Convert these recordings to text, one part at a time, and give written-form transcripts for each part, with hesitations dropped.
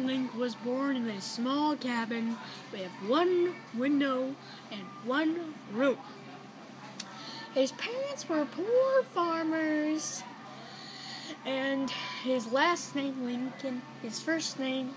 Link was born in a small cabin with one window and one room. His parents were poor farmers, and his last name Lincoln, his first name,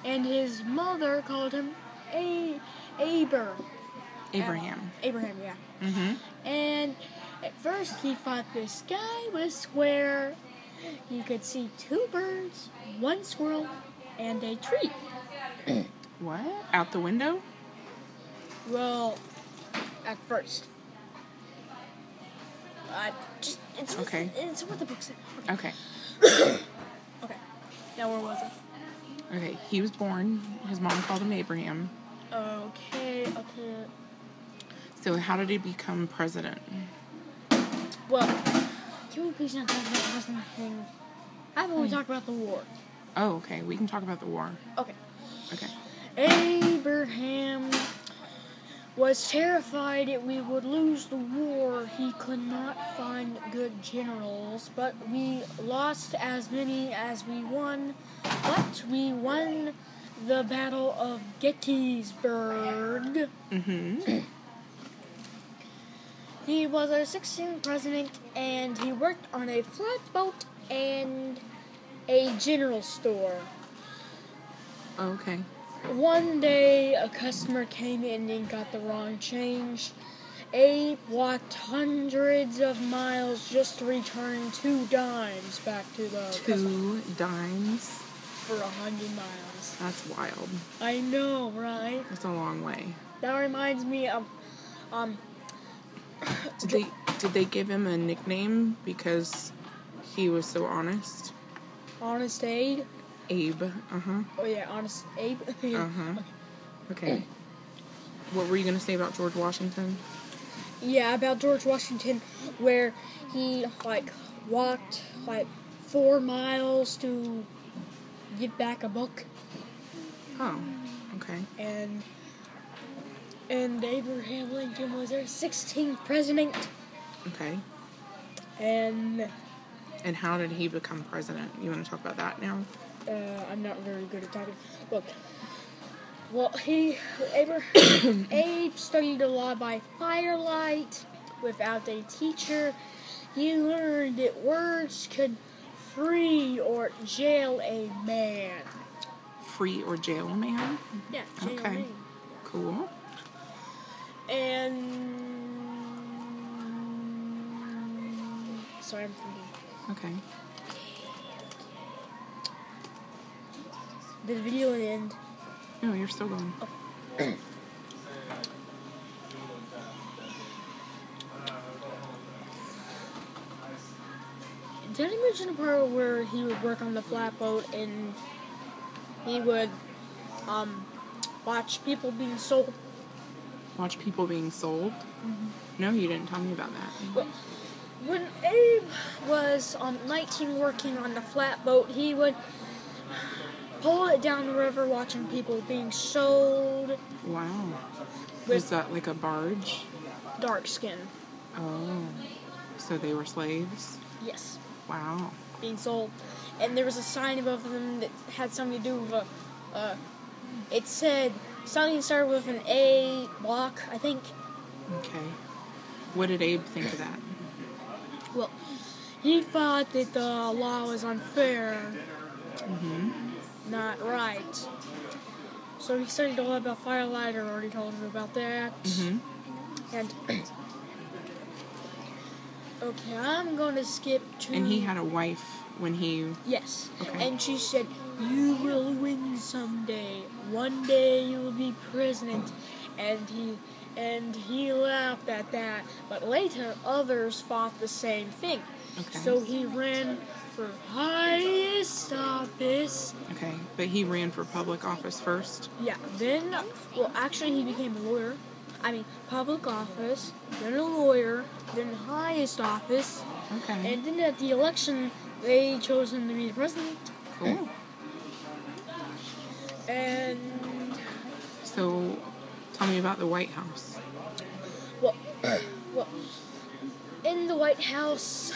and his mother called him Abraham, yeah. And at first he thought the sky was square. He could see 2 birds, 1 squirrel, and a tree. What? Out the window? Well, at first. It's what the book said. Okay. Okay. Now where was I? Okay, he was born. His mom called him Abraham. Okay. So how did he become president? Well, can we please not talk about the president thing? How about we talk about the war? Oh, okay. We can talk about the war. Okay. Okay. Abraham was terrified that we would lose the war. He could not find good generals, but we lost as many as we won. But we won the Battle of Gettysburg. He was our 16th president, and he worked on a flatboat and a general store. Okay. One day, a customer came in and got the wrong change. Abe walked hundreds of miles just to return 2 dimes back to the customer. 2 dimes? For 100 miles. That's wild. I know, right? That's a long way. That reminds me of, Did they give him a nickname because he was so honest? Honest Abe? Abe, Oh yeah, Honest Abe? Okay. What were you going to say about George Washington? Yeah, about George Washington, where he, walked, 4 miles to give back a book. Oh, okay. And Abraham Lincoln was our 16th president. Okay. And how did he become president? You want to talk about that now? I'm not very good at talking. Look, well, Abe studied the law by firelight without a teacher. He learned that words could free or jail a man. Free or jail a man? Yeah, jail a okay. man. Cool. And sorry, I'm thinking. Okay. Did the video end? No, you're still going. Okay. Did I mention the part where he would work on the flatboat and he would watch people being sold? Watch people being sold? No, you didn't tell me about that. Well, when Abe was 19 working on the flatboat, he would pull it down the river watching people being sold. Wow. Was that like a barge? Dark skin. Oh. So they were slaves? Yes. Wow. Being sold. And there was a sign above them that had something to do with it said something started with an A block, I think. Okay. What did Abe think of that? Well, he thought that the law was unfair. Not right. So he studied a lot about firelight. I already told him about that. And okay, I'm going to skip to... And he had a wife when he... Yes. Okay. And she said, "You will win someday. One day you will be president." And he laughed at that. But later, others thought the same thing. Okay. So he ran for highest office. Okay, but he ran for public office first? Yeah, then, well, actually he became a lawyer. Public office, then a lawyer, then highest office. Okay. And then at the election, they chose him to be the president. Cool. And... So, tell me about the White House. Well, in the White House,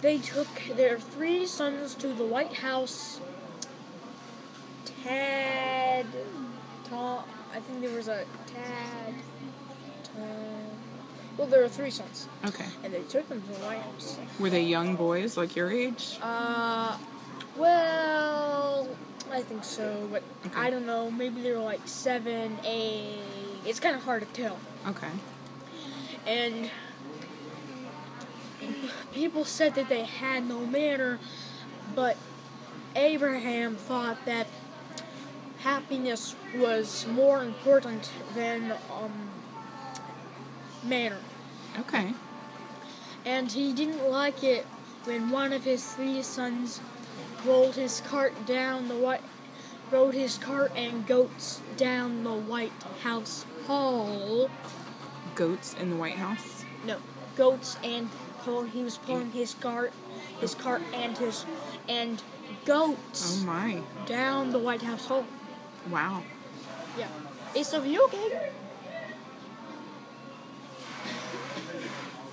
they took their 3 sons to the White House. Tom, I think there was a Tom. Well, there were 3 sons. Okay. And they took them to the White House. Were they young boys, like your age? Well, I think so, but Okay. I don't know. Maybe they were like 7, 8. It's kind of hard to tell. Okay. And people said that they had no manner, but Abraham thought that happiness was more important than manner. Okay. And he didn't like it when one of his 3 sons rode his cart and goats down the White House hall. Goats in the White House? No, goats, and he was pulling his cart and goats Oh my. down the White House hall. Wow. Yeah. Hey, so you okay?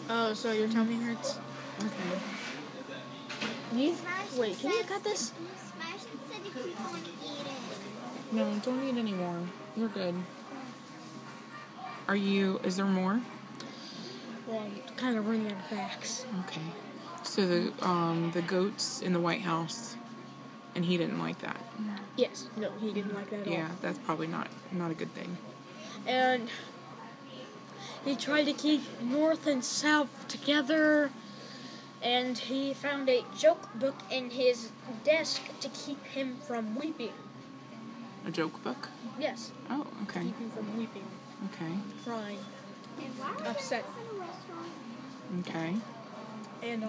Oh, so your tummy hurts? Okay. Wait, can you cut this? Sebastian said to keep on eating. No, don't eat anymore. You're good. Is there more? Well, I'm kind of running out of facts. Okay. So the goats in the White House, and he didn't like that. Yes. No, he didn't like that at all. Yeah, that's probably not a good thing. And he tried to keep North and South together, and he found a joke book in his desk to keep him from weeping. A joke book? Yes, Oh, okay. keep him from weeping, Okay. crying, And why are upset. we at a restaurant? Okay. And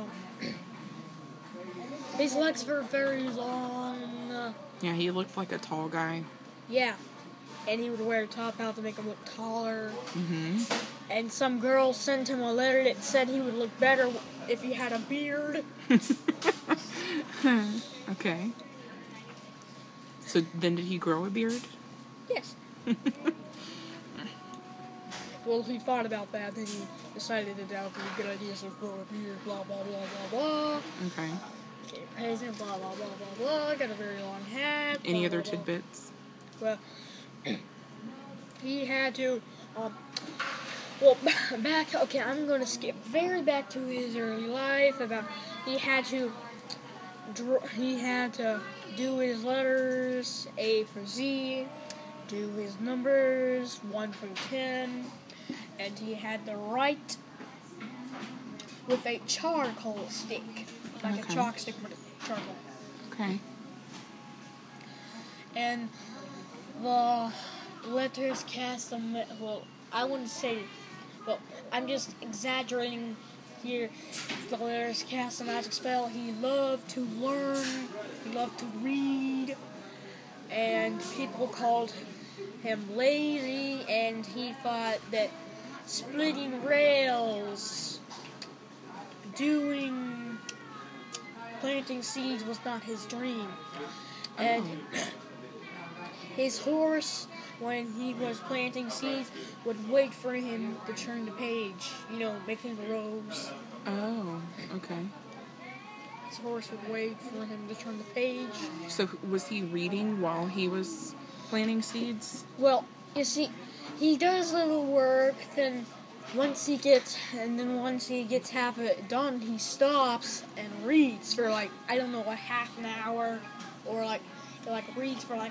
his legs were very long. Yeah, he looked like a tall guy. Yeah, and he would wear a top hat to make him look taller. Mm-hmm. And some girl sent him a letter that said he would look better if he had a beard. Okay. So then did he grow a beard? Yes. Well, he thought about that, then he decided that that would be a good idea, so grow a beard, blah, blah, blah, blah, blah. Okay. Okay, president, blah, blah, blah, blah, blah. Got a very long hat. Any blah, other blah, blah. tidbits? Well, he had to, okay, I'm going to skip very back to his early life. He had to do his letters, A for Z, do his numbers, 1 through 10, and he had to write with a charcoal stick, like Okay. a chalk stick with charcoal. Okay. And the letters cast them, well, I wouldn't say, well, I'm just exaggerating here. The letters cast a magic spell. He loved to learn, he loved to read, and people called him lazy, and he thought that splitting rails, planting seeds was not his dream. And his horse, when he was planting seeds, would wait for him to turn the page, making the rows. Oh, okay. His horse would wait for him to turn the page. So was he reading while he was planting seeds? Well, you see, he does little work, then once he gets half of it done, he stops and reads for a half an hour, or reads for a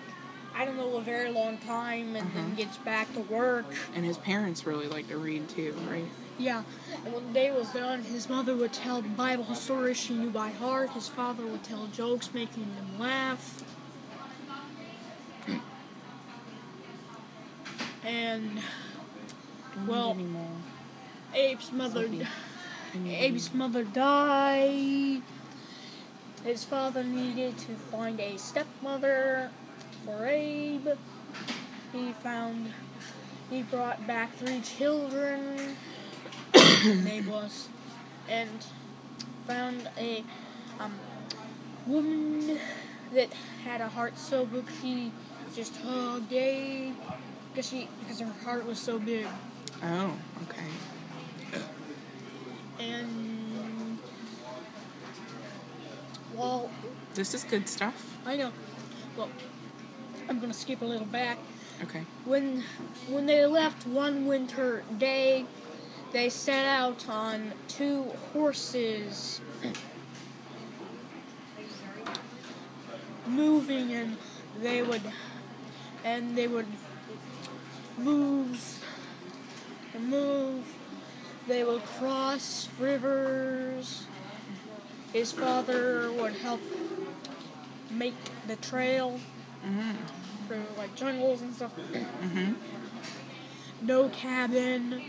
very long time, and then gets back to work. And his parents really like to read too, right? Yeah, and when the day was done, his mother would tell Bible stories she knew by heart. His father would tell jokes, making them laugh. And, well, Abe's mother died. His father needed to find a stepmother for Abe. He brought back 3 children. And found a woman that had a heart so big she just hugged Abe because her heart was so big. Oh, okay. And This is good stuff. I know. Well, I'm gonna skip a little back. Okay. When they left one winter day, they set out on 2 horses, moving, and they would move and move. They would cross rivers. His father would help make the trail through like jungles and stuff. No cabin,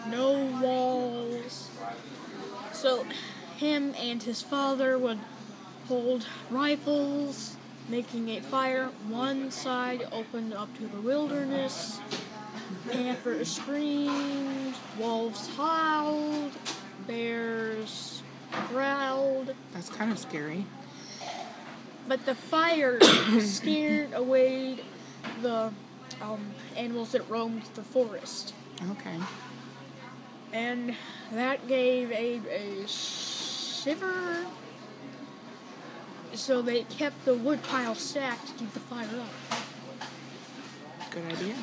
no walls. So him and his father would hold rifles, making a fire. One side opened up to the wilderness. Panthers screamed, wolves howled, bears growled. That's kind of scary. But the fire scared away the animals that roamed the forest. Okay. And that gave a shiver. So they kept the wood pile stacked to keep the fire up. Good idea.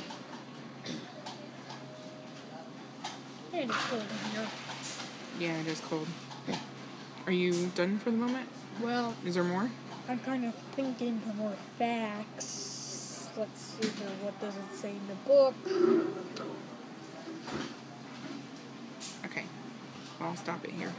And it's cold in here. Yeah, it is cold. Are you done for the moment? Well, Is there more? I'm kind of thinking for more facts. Let's see here. What does it say in the book? Okay. Well, I'll stop it here.